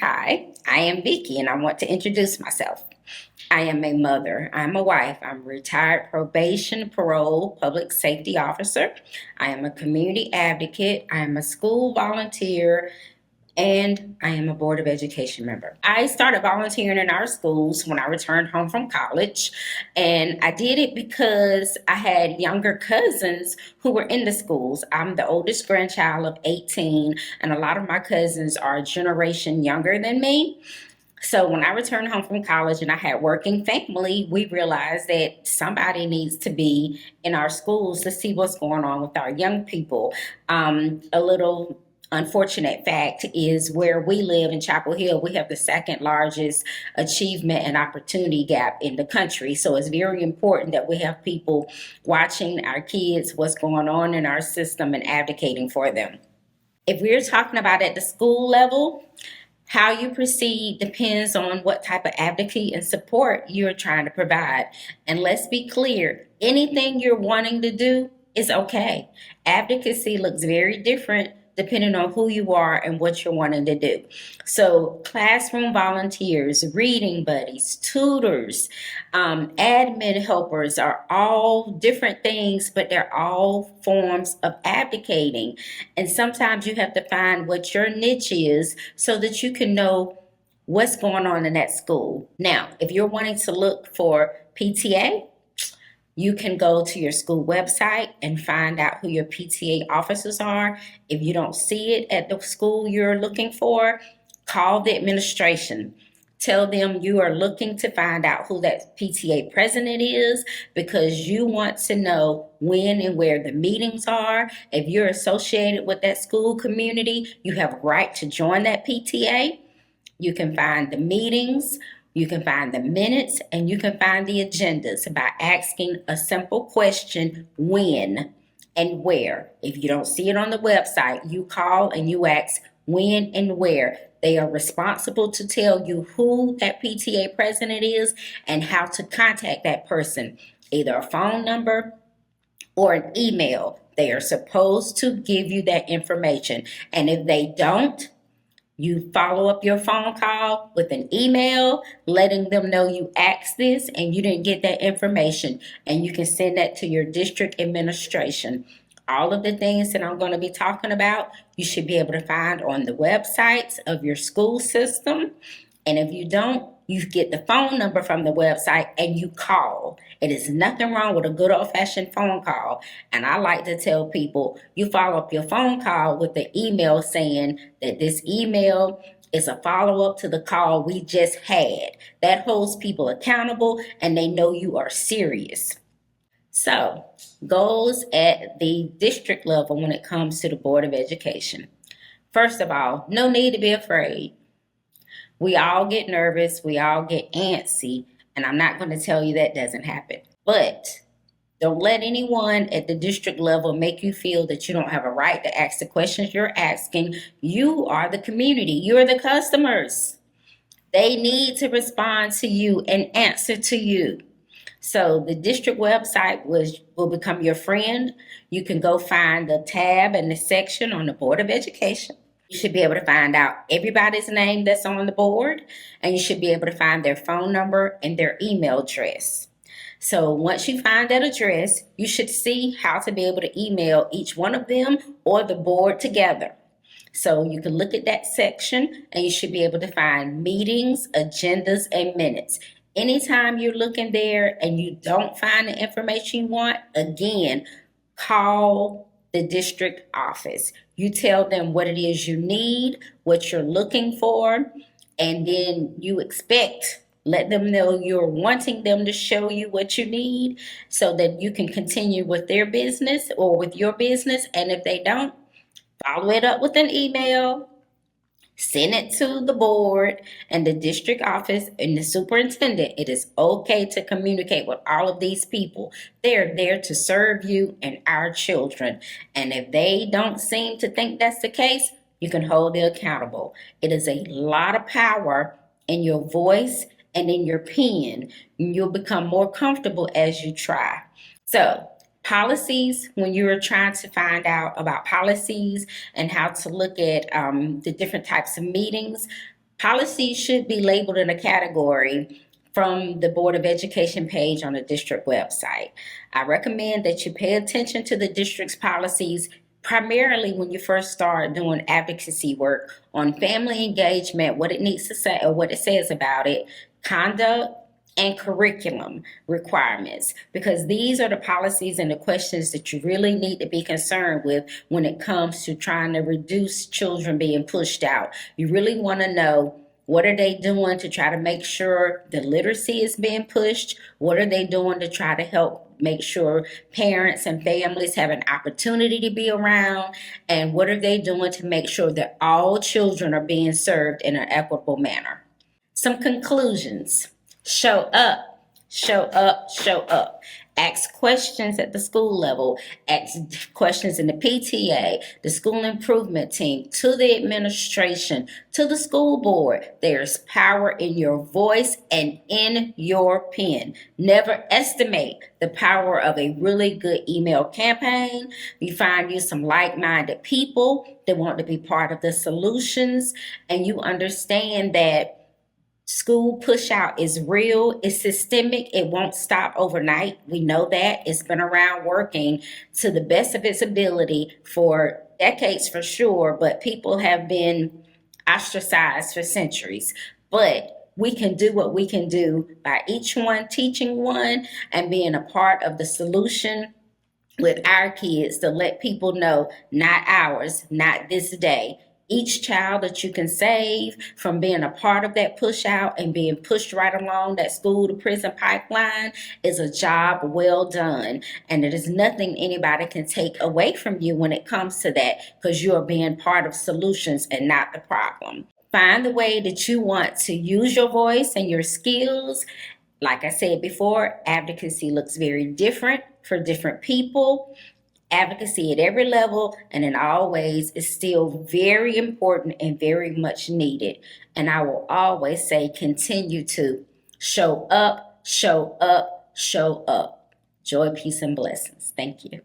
Hi, I am Vickie and I want to introduce myself. I am a mother, I'm a wife, I'm a retired probation, parole, public safety officer. I am a community advocate, I am a school volunteer, and I am a Board of Education member. I started volunteering in our schools when I returned home from college, and I did it because I had younger cousins who were in the schools. I'm the oldest grandchild of 18, and a lot of my cousins are a generation younger than me. So when I returned home from college and I had working family, we realized that somebody needs to be in our schools to see what's going on with our young people. A little unfortunate fact is where we live in Chapel Hill, we have the second largest achievement and opportunity gap in the country. So it's very important that we have people watching our kids, what's going on in our system, and advocating for them. If we're talking about at the school level, how you proceed depends on what type of advocacy and support you're trying to provide. And let's be clear, anything you're wanting to do is okay. Advocacy looks very different depending on who you are and what you're wanting to do. So classroom volunteers, reading buddies, tutors, admin helpers are all different things, but they're all forms of advocating. And sometimes you have to find what your niche is so that you can know what's going on in that school. Now, if you're wanting to look for PTA, you can go to your school website and find out who your PTA officers are. If you don't see it at the school you're looking for, call the administration. Tell them you are looking to find out who that PTA president is because you want to know when and where the meetings are. If you're associated with that school community, you have a right to join that PTA. You can find the meetings, you can find the minutes, and you can find the agendas by asking a simple question, when and where. If you don't see it on the website, you call and you ask when and where. They are responsible to tell you who that PTA president is and how to contact that person, either a phone number or an email. They are supposed to give you that information. And if they don't, you follow up your phone call with an email letting them know you asked this and you didn't get that information, and you can send that to your district administration. All of the things that I'm going to be talking about, you should be able to find on the websites of your school system. And if you don't, you get the phone number from the website and you call. It is nothing wrong with a good old fashioned phone call. And I like to tell people, you follow up your phone call with the email saying that this email is a follow up to the call we just had. That holds people accountable and they know you are serious. So, goals at the district level when it comes to the Board of Education. First of all, no need to be afraid. We all get nervous, we all get antsy, and I'm not going to tell you that doesn't happen. But don't let anyone at the district level make you feel that you don't have a right to ask the questions you're asking. You are the community, you're the customers. They need to respond to you and answer to you. So the district website will become your friend. You can go find the tab and the section on the Board of Education. You should be able to find out everybody's name that's on the board, and you should be able to find their phone number and their email address. So once you find that address, you should see how to be able to email each one of them or the board together. So you can look at that section and you should be able to find meetings, agendas, and minutes. Anytime you're looking there and you don't find the information you want, again, call the district office. You tell them what it is you need, what you're looking for, and then you let them know you're wanting them to show you what you need so that you can continue with their business or with your business. And if they don't, follow it up with an email, send it to the board and the district office and the superintendent. It is okay to communicate with all of these people. They're there to serve you and our children. And if they don't seem to think that's the case, you can hold them accountable. It is a lot of power in your voice and in your pen. You'll become more comfortable as you try. So, policies, when you're trying to find out about policies and how to look at the different types of meetings, Policies should be labeled in a category from the Board of Education page on the district website. I recommend that you pay attention to the district's policies primarily when you first start doing advocacy work on family engagement, what it needs to say or what it says about it, conduct, and curriculum requirements, because these are the policies and the questions that you really need to be concerned with when it comes to trying to reduce children being pushed out. You really want to know, what are they doing to try to make sure the literacy is being pushed? What are they doing to try to help make sure parents and families have an opportunity to be around? And what are they doing to make sure that all children are being served in an equitable manner? Some conclusions. Show up, show up, show up. Ask questions at the school level. Ask questions in the PTA, the school improvement team, to the administration, to the school board. There's power in your voice and in your pen. Never estimate the power of a really good email campaign. You find you some like-minded people that want to be part of the solutions, and you understand that school push out is real, it's systemic, it won't stop overnight. We know that. It's been around working to the best of its ability for decades for sure, but people have been ostracized for centuries. But we can do what we can do by each one teaching one and being a part of the solution with our kids, to let people know, not ours, not this day. Each child that you can save from being a part of that push out and being pushed right along that school to prison pipeline is a job well done. And it is nothing anybody can take away from you when it comes to that, because you are being part of solutions and not the problem. Find the way that you want to use your voice and your skills. Like I said before, advocacy looks very different for different people. Advocacy at every level and in all ways is still very important and very much needed. And I will always say, continue to show up, show up, show up. Joy, peace, and blessings. Thank you.